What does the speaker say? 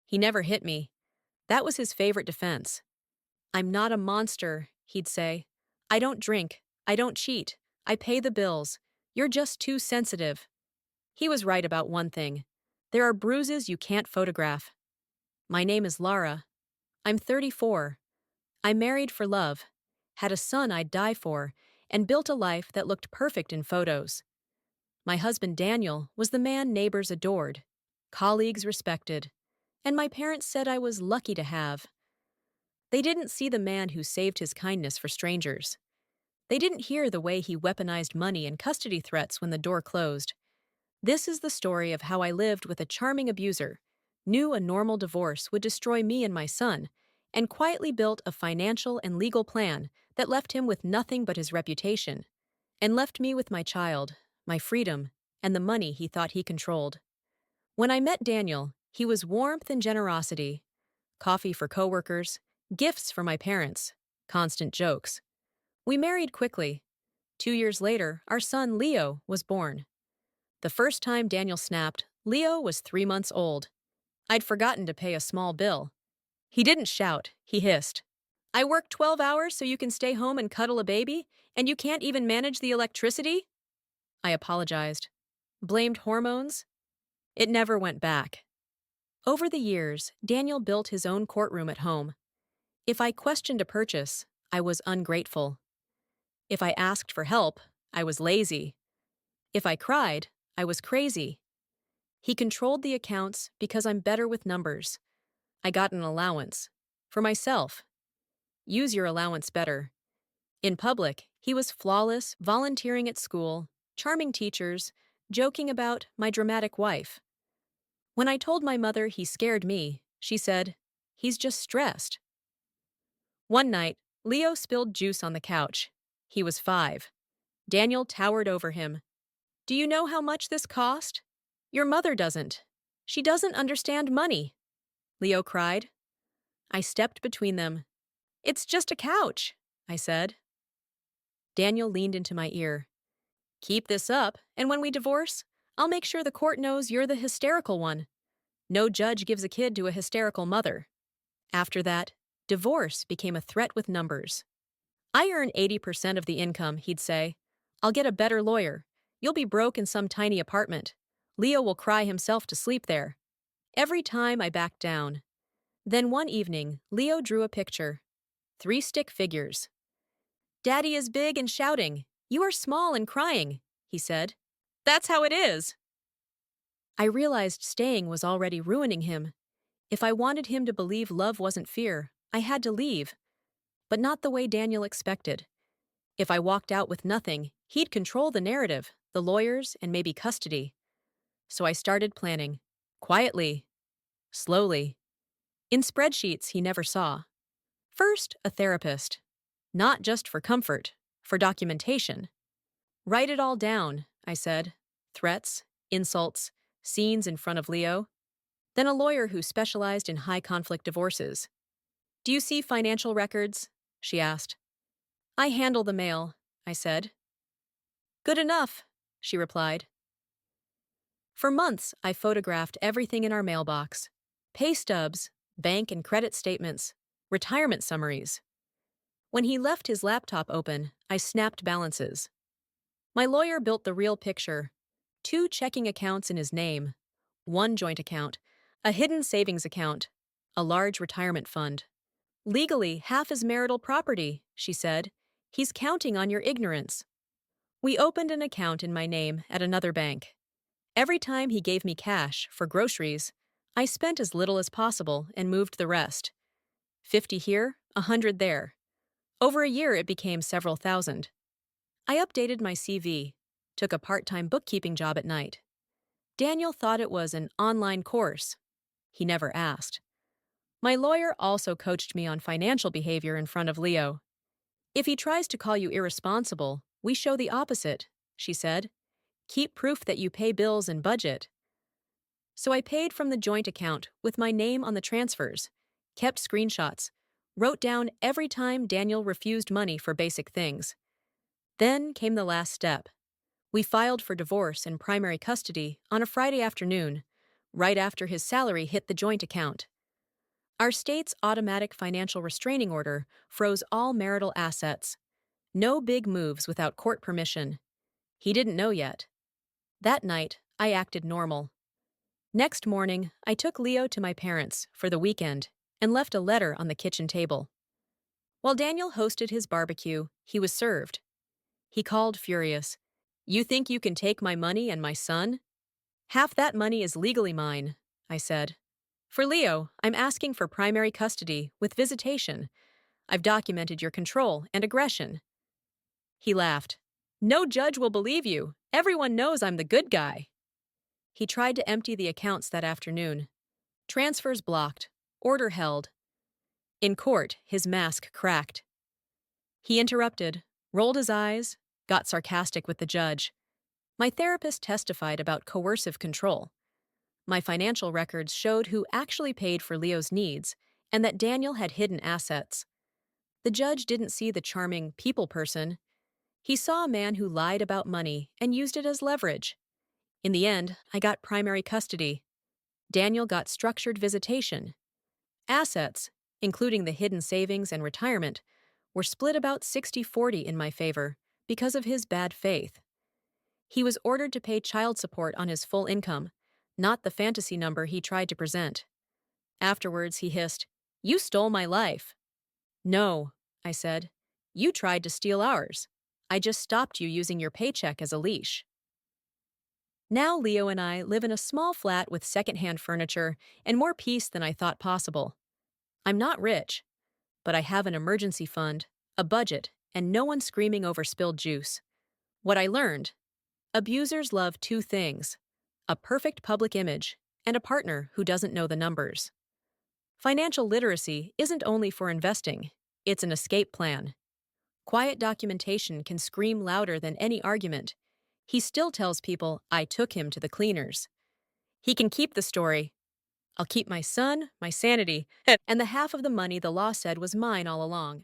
He never hit me. That was his favorite defense. I'm not a monster, he'd say. I don't drink. I don't cheat. I pay the bills. You're just too sensitive. He was right about one thing. There are bruises you can't photograph. My name is Lara. I'm 34. I married for love, had a son I'd die for, and built a life that looked perfect in photos. My husband Daniel was the man neighbors adored, colleagues respected, and my parents said I was lucky to have. They didn't see the man who saved his kindness for strangers. They didn't hear the way he weaponized money and custody threats when the door closed. This is the story of how I lived with a charming abuser, knew a normal divorce would destroy me and my son, and quietly built a financial and legal plan that left him with nothing but his reputation, and left me with my child, my freedom, and the money he thought he controlled. When I met Daniel, he was warmth and generosity, coffee for coworkers, gifts for my parents, constant jokes. We married quickly. 2 years later, our son Leo was born. The first time Daniel snapped, Leo was 3 months old. I'd forgotten to pay a small bill. He didn't shout, he hissed. I work 12 hours so you can stay home and cuddle a baby, and you can't even manage the electricity? I apologized. Blamed hormones? It never went back. Over the years, Daniel built his own courtroom at home. If I questioned a purchase, I was ungrateful. If I asked for help, I was lazy. If I cried, I was crazy. He controlled the accounts because I'm better with numbers. I got an allowance. For myself. Use your allowance better. In public, he was flawless, volunteering at school, charming teachers, joking about my dramatic wife. When I told my mother he scared me, she said, "He's just stressed." One night, Leo spilled juice on the couch. He was 5. Daniel towered over him. Do you know how much this cost? Your mother doesn't. She doesn't understand money, Leo cried. I stepped between them. It's just a couch, I said. Daniel leaned into my ear. Keep this up, and when we divorce, I'll make sure the court knows you're the hysterical one. No judge gives a kid to a hysterical mother. After that, divorce became a threat with numbers. I earn 80% of the income, he'd say. I'll get a better lawyer. You'll be broke in some tiny apartment. Leo will cry himself to sleep there. Every time I backed down. Then one evening, Leo drew a picture. 3 stick figures. Daddy is big and shouting. You are small and crying, he said. That's how it is. I realized staying was already ruining him. If I wanted him to believe love wasn't fear, I had to leave. But not the way Daniel expected. If I walked out with nothing, he'd control the narrative, the lawyers, and maybe custody. So I started planning. Quietly. Slowly. In spreadsheets he never saw. First, a therapist. Not just for comfort, for documentation. Write it all down, I said. Threats, insults, scenes in front of Leo. Then a lawyer who specialized in high-conflict divorces. Do you see financial records? She asked. I handle the mail, I said. Good enough, she replied. For months, I photographed everything in our mailbox. Pay stubs, bank and credit statements, retirement summaries. When he left his laptop open, I snapped balances. My lawyer built the real picture. 2 checking accounts in his name, 1 joint account, a hidden savings account, a large retirement fund. Legally, half is marital property, she said. He's counting on your ignorance. We opened an account in my name at another bank. Every time he gave me cash for groceries, I spent as little as possible and moved the rest. 50 here, 100 there. Over a year, it became several thousand. I updated my CV, took a part-time bookkeeping job at night. Daniel thought it was an online course. He never asked. My lawyer also coached me on financial behavior in front of Leo. If he tries to call you irresponsible, we show the opposite, she said. Keep proof that you pay bills and budget. So I paid from the joint account with my name on the transfers, kept screenshots, wrote down every time Daniel refused money for basic things. Then came the last step. We filed for divorce and primary custody on a Friday afternoon, right after his salary hit the joint account. Our state's automatic financial restraining order froze all marital assets. No big moves without court permission. He didn't know yet. That night, I acted normal. Next morning, I took Leo to my parents for the weekend and left a letter on the kitchen table. While Daniel hosted his barbecue, he was served. He called furious. "You think you can take my money and my son?" "Half that money is legally mine," I said. "For Leo, I'm asking for primary custody with visitation. I've documented your control and aggression." He laughed. "No judge will believe you. Everyone knows I'm the good guy." He tried to empty the accounts that afternoon. Transfers blocked. Order held. In court, his mask cracked. He interrupted, rolled his eyes, got sarcastic with the judge. My therapist testified about coercive control. My financial records showed who actually paid for Leo's needs and that Daniel had hidden assets. The judge didn't see the charming people person. He saw a man who lied about money and used it as leverage. In the end, I got primary custody. Daniel got structured visitation. Assets, including the hidden savings and retirement, were split about 60-40 in my favor because of his bad faith. He was ordered to pay child support on his full income, not the fantasy number he tried to present. Afterwards, he hissed, "You stole my life." "No," I said. "You tried to steal ours. I just stopped you using your paycheck as a leash." Now Leo and I live in a small flat with secondhand furniture and more peace than I thought possible. I'm not rich, but I have an emergency fund, a budget, and no one screaming over spilled juice. What I learned: abusers love two things: a perfect public image and a partner who doesn't know the numbers. Financial literacy isn't only for investing, it's an escape plan. Quiet documentation can scream louder than any argument. He still tells people I took him to the cleaners. He can keep the story. I'll keep my son, my sanity, and the half of the money the law said was mine all along.